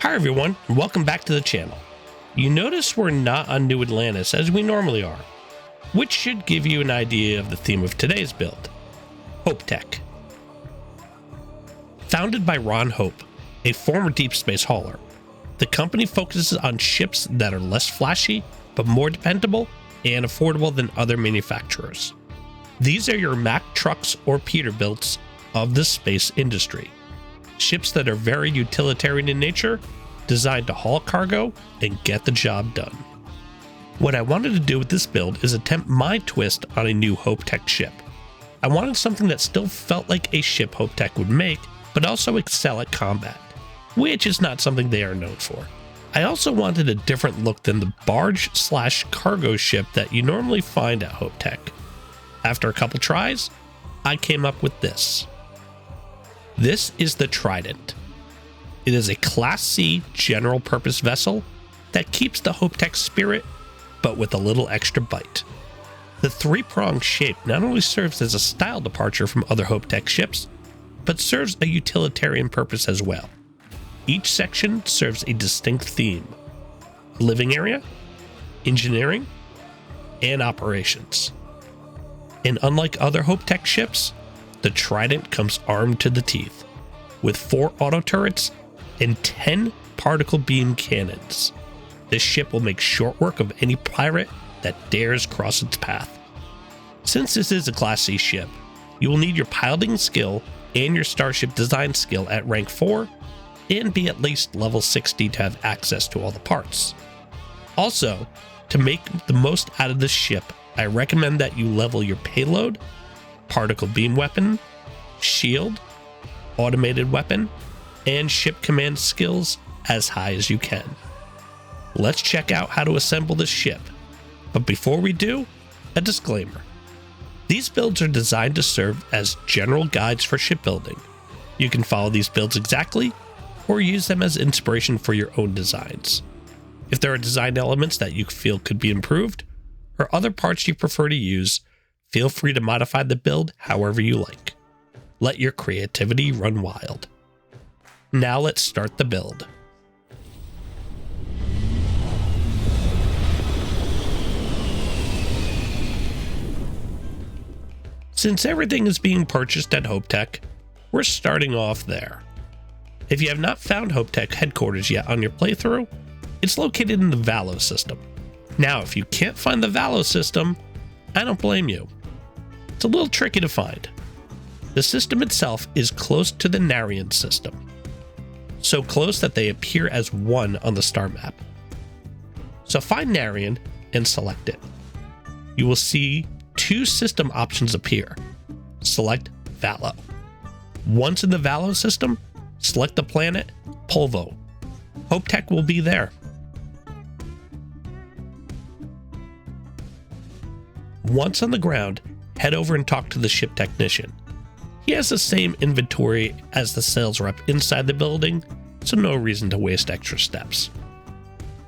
Hi everyone, and welcome back to the channel. You notice we're not on New Atlantis as we normally are, which should give you an idea of the theme of today's build, HopeTech. Founded by Ron Hope, a former deep space hauler, the company focuses on ships that are less flashy, but more dependable and affordable than other manufacturers. These are your Mack trucks or Peterbilts of the space industry. Ships that are very utilitarian in nature, designed to haul cargo and get the job done. What I wanted to do with this build is attempt my twist on a new HopeTech ship. I wanted something that still felt like a ship HopeTech would make, but also excel at combat, which is not something they are known for. I also wanted a different look than the barge/cargo ship that you normally find at HopeTech. After a couple tries, I came up with this. This is the Trident. It is a Class C general purpose vessel that keeps the HopeTech spirit, but with a little extra bite. The three-pronged shape not only serves as a style departure from other HopeTech ships, but serves a utilitarian purpose as well. Each section serves a distinct theme: living area, engineering, and operations. And unlike other HopeTech ships, the Trident comes armed to the teeth, with 4 auto turrets and 10 particle beam cannons. This ship will make short work of any pirate that dares cross its path. Since this is a Class C ship, you will need your piloting skill and your Starship design skill at rank 4 and be at least level 60 to have access to all the parts. Also, to make the most out of this ship, I recommend that you level your payload, particle beam weapon, shield, automated weapon, and ship command skills as high as you can. Let's check out how to assemble this ship. But before we do, a disclaimer. These builds are designed to serve as general guides for shipbuilding. You can follow these builds exactly, or use them as inspiration for your own designs. If there are design elements that you feel could be improved, or other parts you prefer to use, feel free to modify the build however you like. Let your creativity run wild. Now let's start the build. Since everything is being purchased at HopeTech, we're starting off there. If you have not found HopeTech headquarters yet on your playthrough, it's located in the Valo system. Now, if you can't find the Valo system, I don't blame you. It's a little tricky to find. The system itself is close to the Narian system, so close that they appear as one on the star map. So find Narian and select it. You will see 2 system options appear. Select Valo. Once in the Valo system, select the planet Polvo. HopeTech will be there. Once on the ground, head over and talk to the ship technician. He has the same inventory as the sales rep inside the building, so no reason to waste extra steps.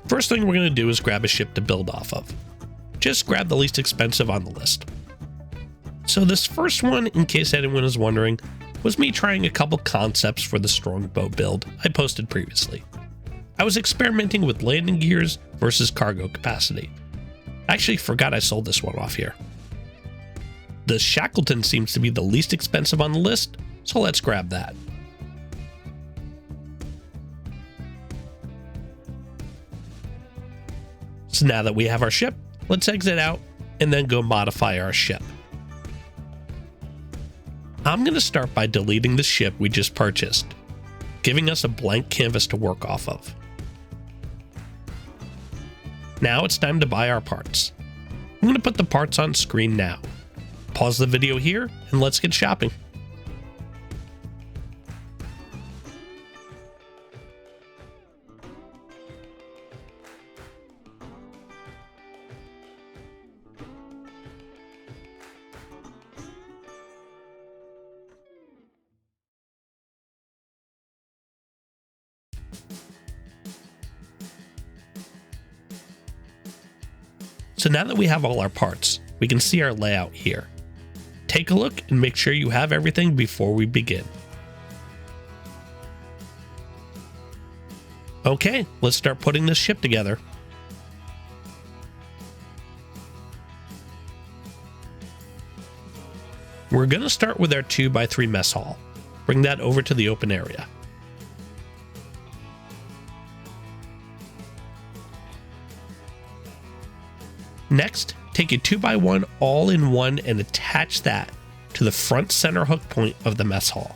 First thing we're going to do is grab a ship to build off of. Just grab the least expensive on the list. So this first one, in case anyone is wondering, was me trying a couple concepts for the strongbow build I posted previously. I was experimenting with landing gears versus cargo capacity. I actually forgot I sold this one off here. The Shackleton seems to be the least expensive on the list, so let's grab that. So now that we have our ship, let's exit out and then go modify our ship. I'm going to start by deleting the ship we just purchased, giving us a blank canvas to work off of. Now it's time to buy our parts. I'm going to put the parts on screen now. Pause the video here and let's get shopping. So now that we have all our parts, we can see our layout here. Take a look and make sure you have everything before we begin. Okay, let's start putting this ship together. We're going to start with our 2x3 mess hall. Bring that over to the open area. Next, take a 2x1 all-in-one and attach that to the front center hook point of the mess hall.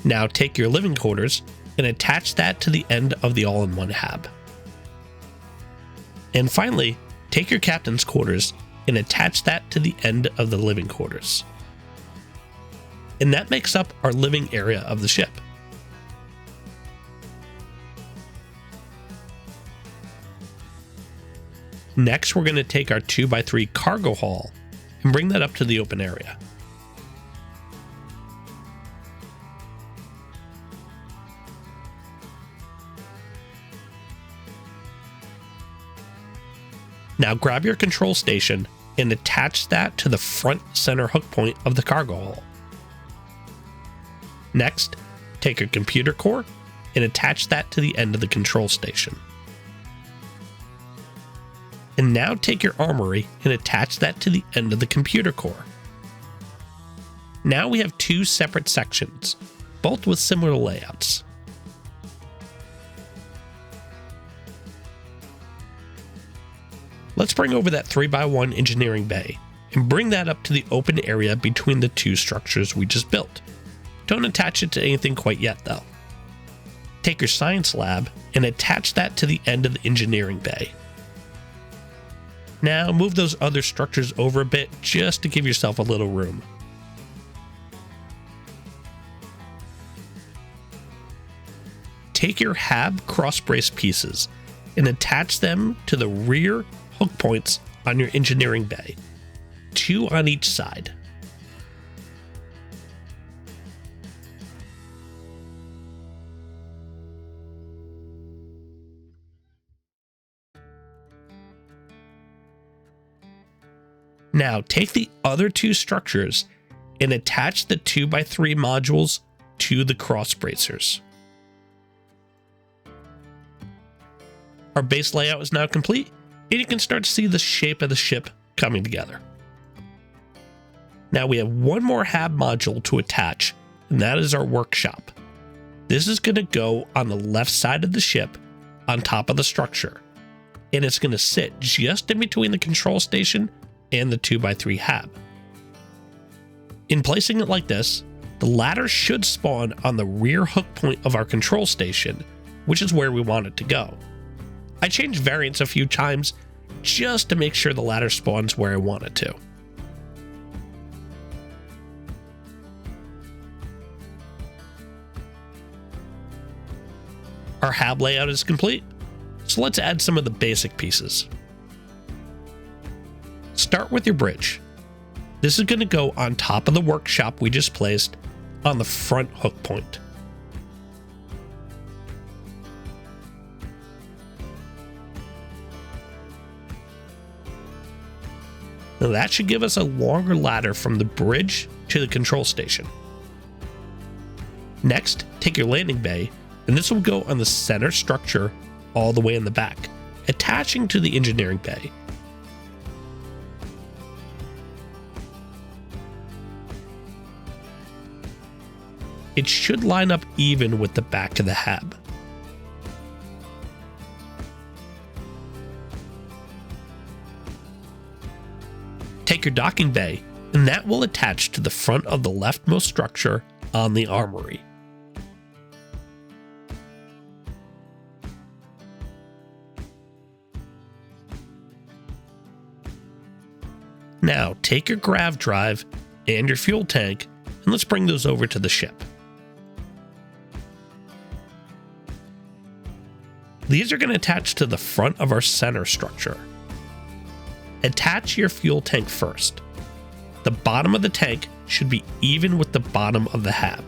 Now take your living quarters and attach that to the end of the all-in-one hab. And finally, take your captain's quarters and attach that to the end of the living quarters. And that makes up our living area of the ship. Next, we're going to take our 2x3 cargo hall and bring that up to the open area. Now grab your control station and attach that to the front center hook point of the cargo hall. Next, take your computer core and attach that to the end of the control station. And now take your armory and attach that to the end of the computer core. Now we have two separate sections, both with similar layouts. Let's bring over that 3x1 engineering bay and bring that up to the open area between the two structures we just built. Don't attach it to anything quite yet though. Take your science lab and attach that to the end of the engineering bay. Now move those other structures over a bit just to give yourself a little room. Take your hab cross brace pieces and attach them to the rear hook points on your engineering bay, 2 on each side. Now take the other two structures and attach the 2x3 modules to the cross bracers. Our base layout is now complete, and you can start to see the shape of the ship coming together. Now we have one more hab module to attach, and that is our workshop. This is going to go on the left side of the ship on top of the structure, and it's going to sit just in between the control station and the 2x3 hab. In placing it like this, the ladder should spawn on the rear hook point of our control station, which is where we want it to go. I changed variants a few times just to make sure the ladder spawns where I want it to. Our hab layout is complete, so let's add some of the basic pieces. Start with your bridge. This is going to go on top of the workshop we just placed on the front hook point. Now that should give us a longer ladder from the bridge to the control station. Next, take your landing bay, and this will go on the center structure all the way in the back, attaching to the engineering bay. It should line up even with the back of the hab. Take your docking bay, and that will attach to the front of the leftmost structure on the armory. Now take your grav drive and your fuel tank, and let's bring those over to the ship. These are going to attach to the front of our center structure. Attach your fuel tank first. The bottom of the tank should be even with the bottom of the hab.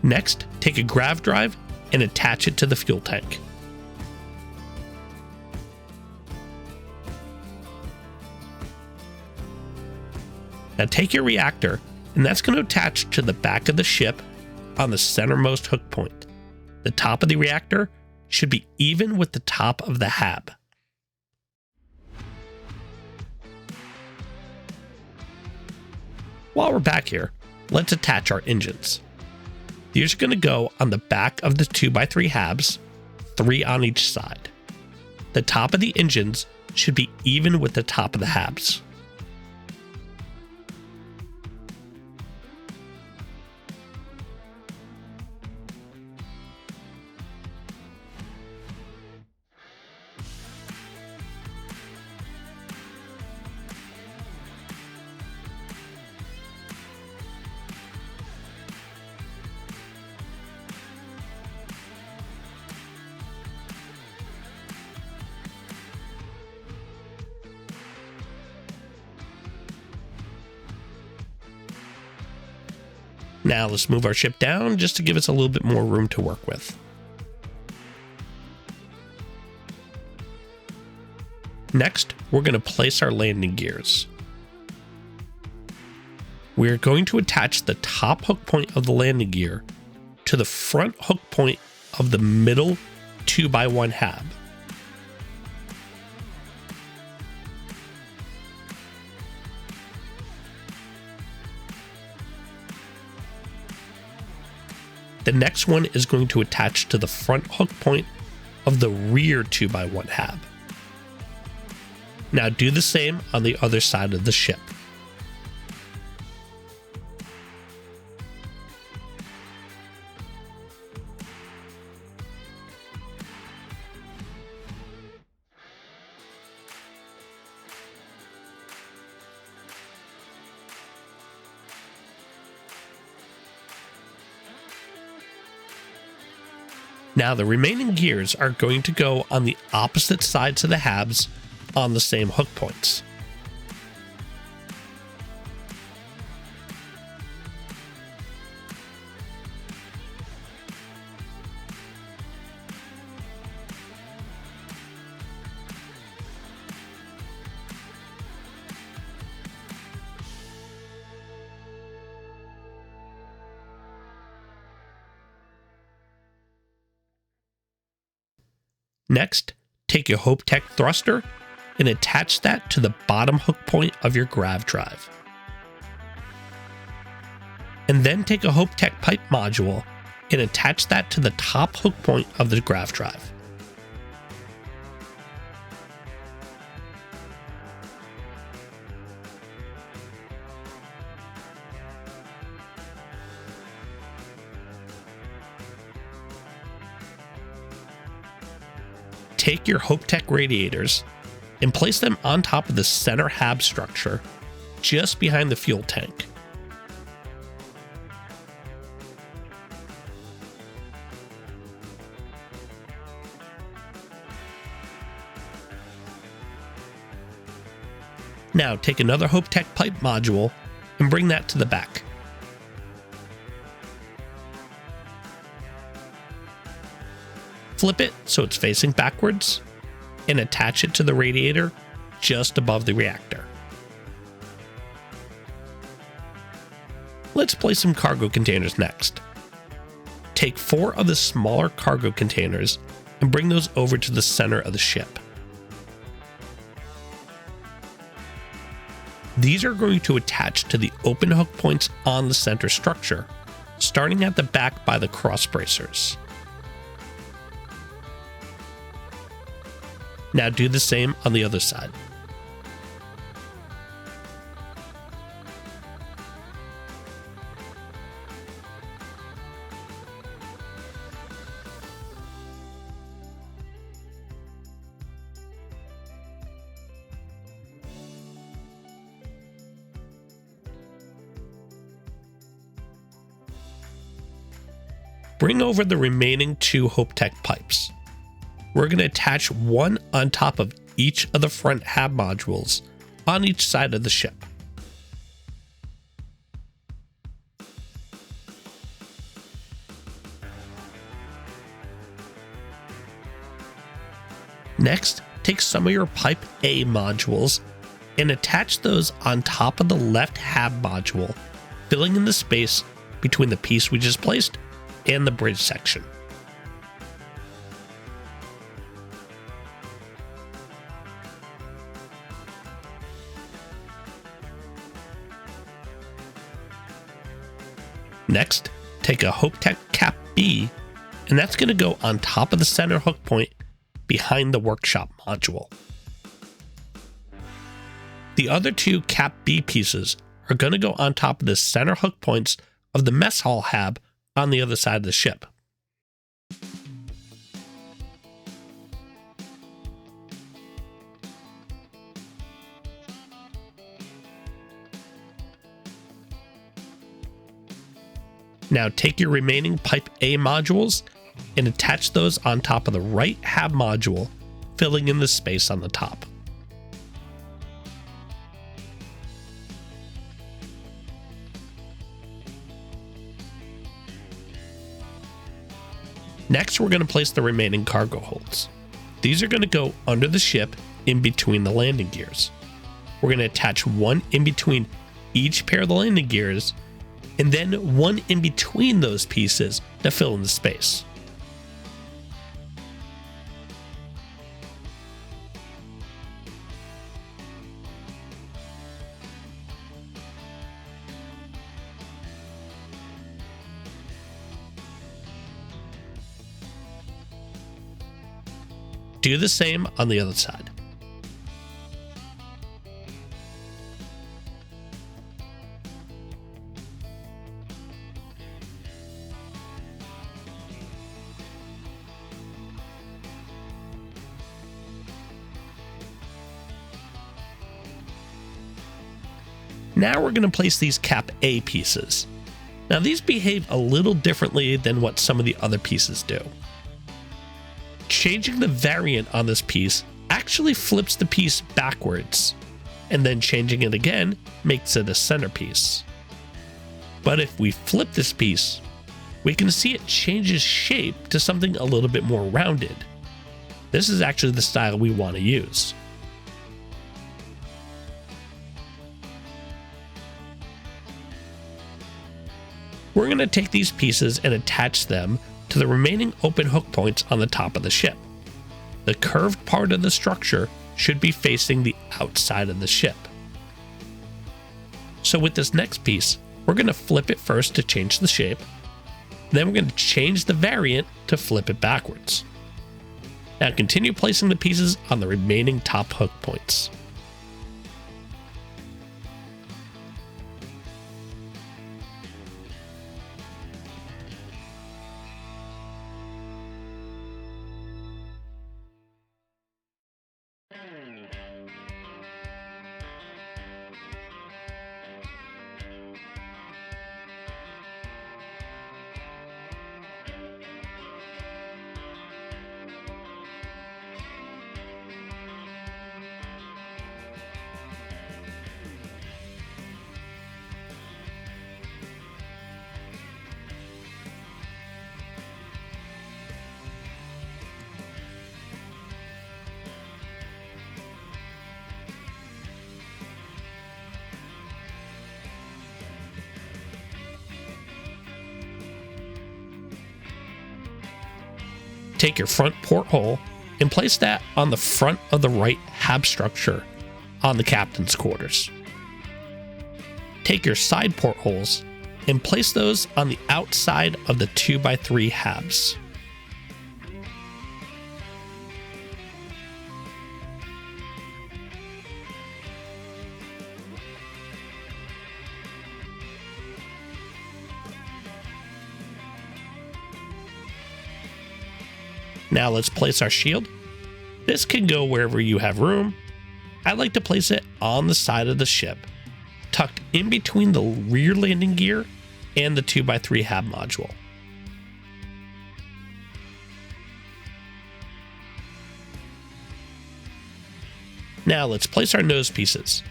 Next, take a grav drive and attach it to the fuel tank. Now take your reactor, and that's going to attach to the back of the ship on the centermost hook point. The top of the reactor should be even with the top of the hab. While we're back here, let's attach our engines. These are going to go on the back of the 2x3 habs, 3 on each side. The top of the engines should be even with the top of the habs. Now let's move our ship down just to give us a little bit more room to work with. Next, we're going to place our landing gears. We're going to attach the top hook point of the landing gear to the front hook point of the middle 2x1 hab. The next one is going to attach to the front hook point of the rear 2x1 hab. Now do the same on the other side of the ship. Now the remaining gears are going to go on the opposite sides of the habs on the same hook points. Next, take your HopeTech thruster and attach that to the bottom hook point of your grav drive. And then take a HopeTech pipe module and attach that to the top hook point of the grav drive. Take your HopeTech radiators and place them on top of the center hab structure just behind the fuel tank. Now take another HopeTech pipe module and bring that to the back. Flip it so it's facing backwards and attach it to the radiator just above the reactor. Let's place some cargo containers next. Take 4 of the smaller cargo containers and bring those over to the center of the ship. These are going to attach to the open hook points on the center structure, starting at the back by the cross bracers. Now do the same on the other side. Bring over the remaining 2 HopeTech pipes. We're going to attach one on top of each of the front hab modules on each side of the ship. Next, take some of your Pipe A modules and attach those on top of the left hab module, filling in the space between the piece we just placed and the bridge section. Next, take a HopeTech Cap B, and that's going to go on top of the center hook point behind the workshop module. The other two Cap B pieces are going to go on top of the center hook points of the mess hall hab on the other side of the ship. Now take your remaining Pipe A modules and attach those on top of the right hab module, filling in the space on the top. Next, we're going to place the remaining cargo holds. These are going to go under the ship in between the landing gears. We're going to attach one in between each pair of the landing gears, and then one in between those pieces to fill in the space. Do the same on the other side. Now we're going to place these Cap A pieces. Now these behave a little differently than what some of the other pieces do. Changing the variant on this piece actually flips the piece backwards, and then changing it again makes it a centerpiece. But if we flip this piece, we can see it changes shape to something a little bit more rounded. This is actually the style we want to use. We're going to take these pieces and attach them to the remaining open hook points on the top of the ship. The curved part of the structure should be facing the outside of the ship. So with this next piece, we're going to flip it first to change the shape. Then we're going to change the variant to flip it backwards. Now continue placing the pieces on the remaining top hook points. Take your front porthole and place that on the front of the right hab structure on the captain's quarters. Take your side portholes and place those on the outside of the 2x3 habs. Now let's place our shield. This can go wherever you have room. I like to place it on the side of the ship, tucked in between the rear landing gear and the 2x3 hab module. Now let's place our nose pieces.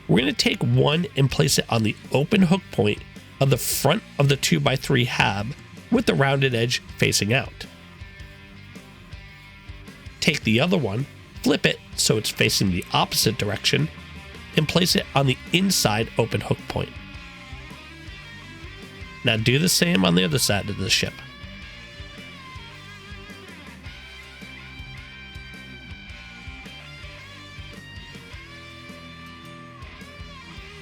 We're going to take one and place it on the open hook point of the front of the 2x3 hab with the rounded edge facing out. Take the other one, flip it so it's facing the opposite direction, and place it on the inside open hook point. Now do the same on the other side of the ship.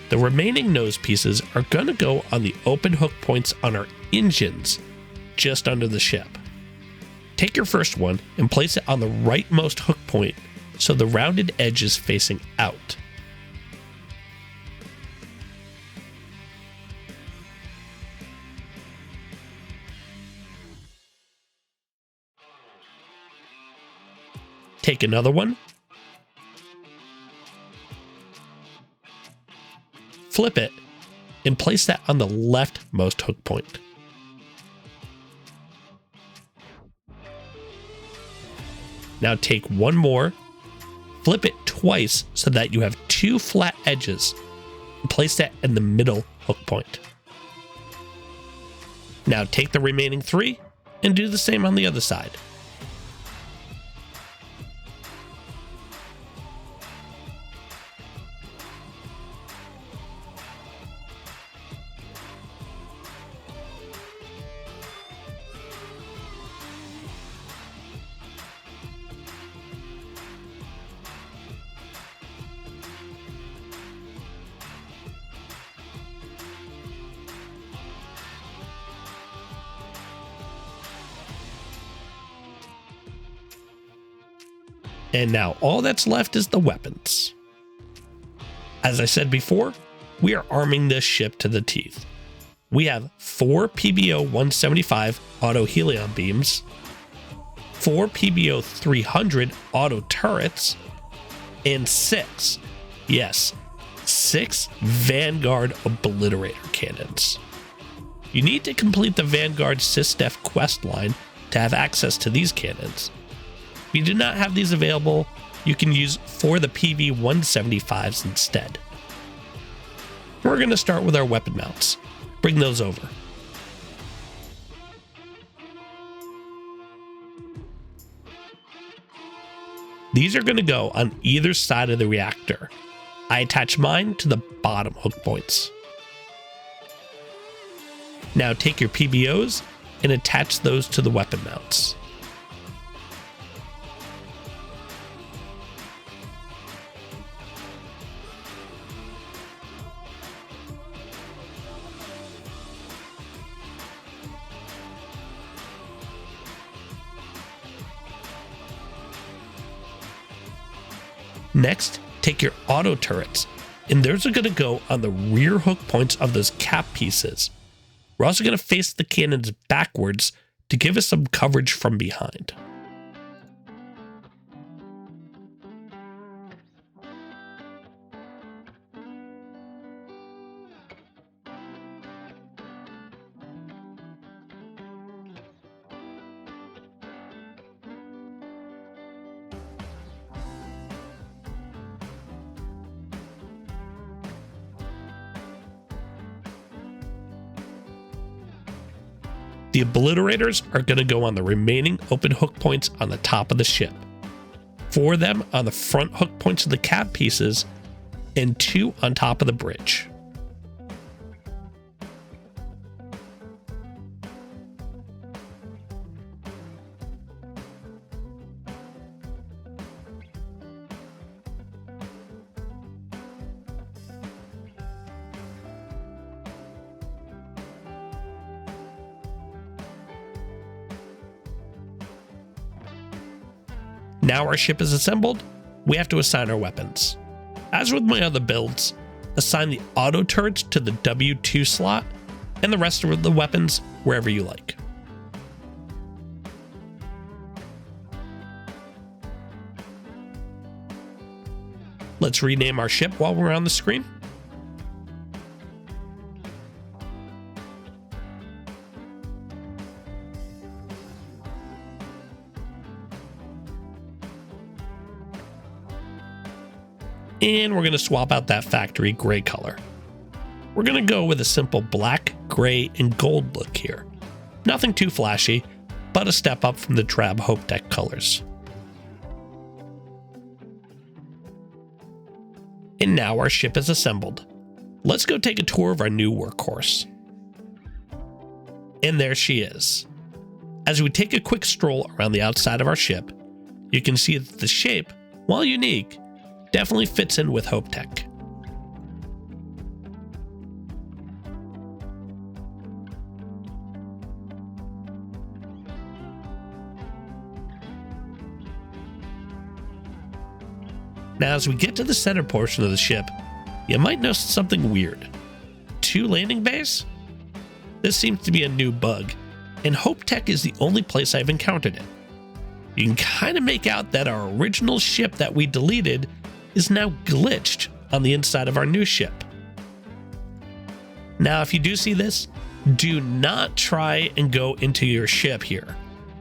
The remaining nose pieces are going to go on the open hook points on our engines, just under the ship. Take your first one and place it on the rightmost hook point so the rounded edge is facing out. Take another one, flip it, and place that on the leftmost hook point. Now take one more, flip it twice so that you have two flat edges, and place that in the middle hook point. Now take the remaining three and do the same on the other side. And now all that's left is the weapons. As I said before, we are arming this ship to the teeth. We have 4 PBO-175 auto helion beams, 4 PBO-300 auto turrets, and 6 Vanguard Obliterator cannons. You need to complete the Vanguard SysDef quest line to have access to these cannons. If you do not have these available, you can use for the PV-175s instead. We're going to start with our weapon mounts. Bring those over. These are going to go on either side of the reactor. I attach mine to the bottom hook points. Now take your PBOs and attach those to the weapon mounts. Next, take your auto turrets, and those are going to go on the rear hook points of those cap pieces. We're also going to face the cannons backwards to give us some coverage from behind. The obliterators are going to go on the remaining open hook points on the top of the ship. 4 of them on the front hook points of the cab pieces, and 2 on top of the bridge. Now our ship is assembled, we have to assign our weapons. As with my other builds, assign the auto turrets to the W2 slot and the rest of the weapons wherever you like. Let's rename our ship while we're on the screen. And we're going to swap out that factory gray color. We're going to go with a simple black, gray, and gold look here. Nothing too flashy, but a step up from the drab HopeTech colors. And now our ship is assembled. Let's go take a tour of our new workhorse. And there she is. As we take a quick stroll around the outside of our ship, you can see that the shape, while unique, definitely fits in with HopeTech. Now, as we get to the center portion of the ship, you might notice something weird. 2 landing bays? This seems to be a new bug, and HopeTech is the only place I've encountered it. You can kind of make out that our original ship that we deleted is now glitched on the inside of our new ship. Now, if you do see this, do not try and go into your ship here.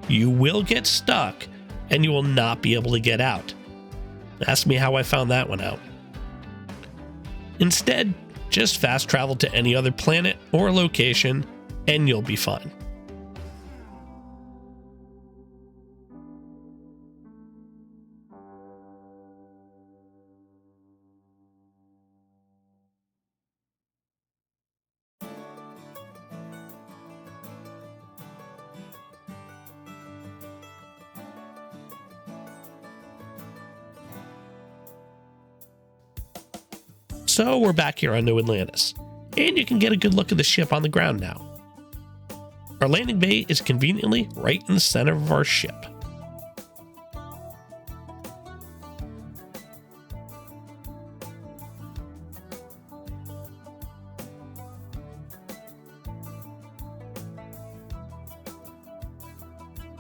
You will get stuck, and you will not be able to get out. Ask me how I found that one out. Instead, just fast travel to any other planet or location, and you'll be fine. So we're back here on New Atlantis, and you can get a good look at the ship on the ground now. Our landing bay is conveniently right in the center of our ship.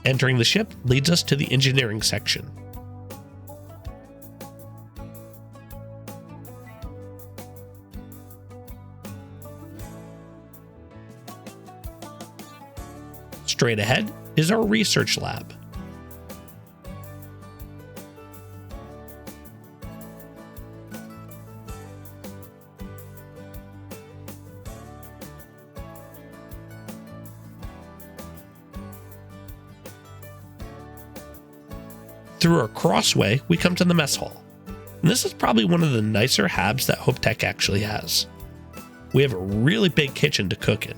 Entering the ship leads us to the engineering section. Straight ahead is our research lab. Through our crossway, we come to the mess hall. And this is probably one of the nicer habs that HopeTech actually has. We have a really big kitchen to cook in.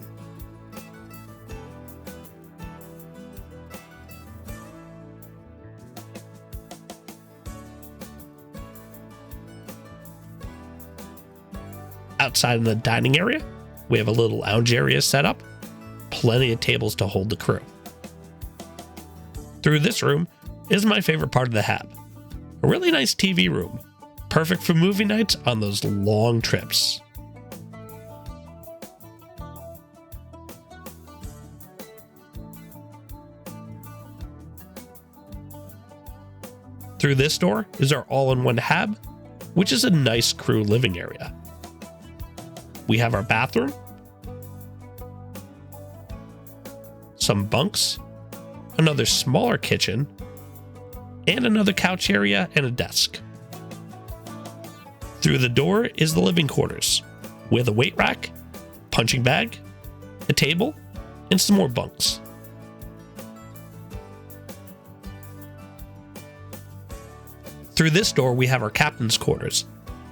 Outside in the dining area, we have a little lounge area set up, plenty of tables to hold the crew. Through this room is my favorite part of the hab, a really nice TV room, perfect for movie nights on those long trips. Through this door is our all-in-one hab, which is a nice crew living area. We have our bathroom, some bunks, another smaller kitchen, and another couch area and a desk. Through the door is the living quarters, with a weight rack, punching bag, a table, and some more bunks. Through this door we have our captain's quarters,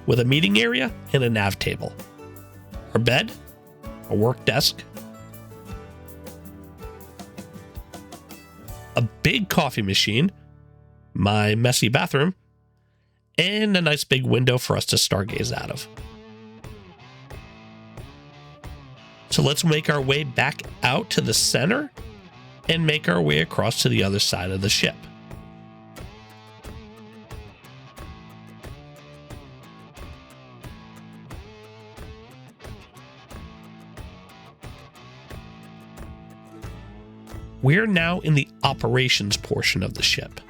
with a meeting area and a nav table. Our bed, a work desk, a big coffee machine, my messy bathroom, and a nice big window for us to stargaze out of. So let's make our way back out to the center and make our way across to the other side of the ship. We're now in the operations portion of the ship.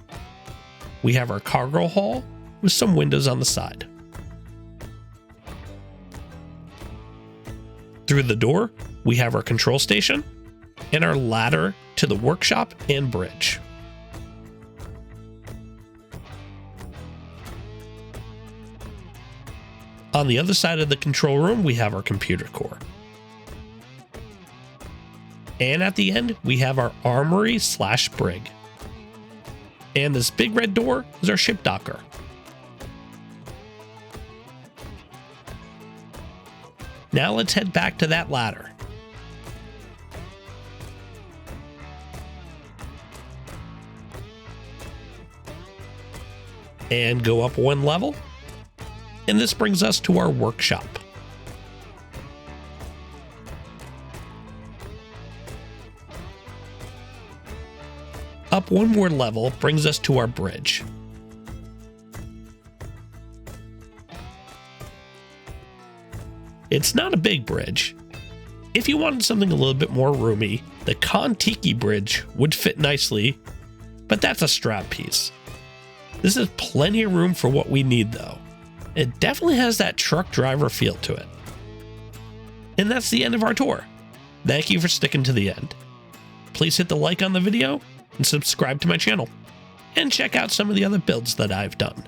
We have our cargo hall with some windows on the side. Through the door, we have our control station and our ladder to the workshop and bridge. On the other side of the control room, we have our computer core. And at the end, we have our armory/brig. And this big red door is our ship docker. Now let's head back to that ladder. and go up one level. And this brings us to our workshop. Up one more level brings us to our bridge. It's not a big bridge. If you wanted something a little bit more roomy, the Kon-Tiki bridge would fit nicely, but that's a strap piece. This is plenty of room for what we need though. It definitely has that truck driver feel to it. And that's the end of our tour. Thank you for sticking to the end. Please hit the like on the video and subscribe to my channel, and check out some of the other builds that I've done.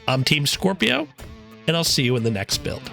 I'm Team Scorpio, and I'll see you in the next build.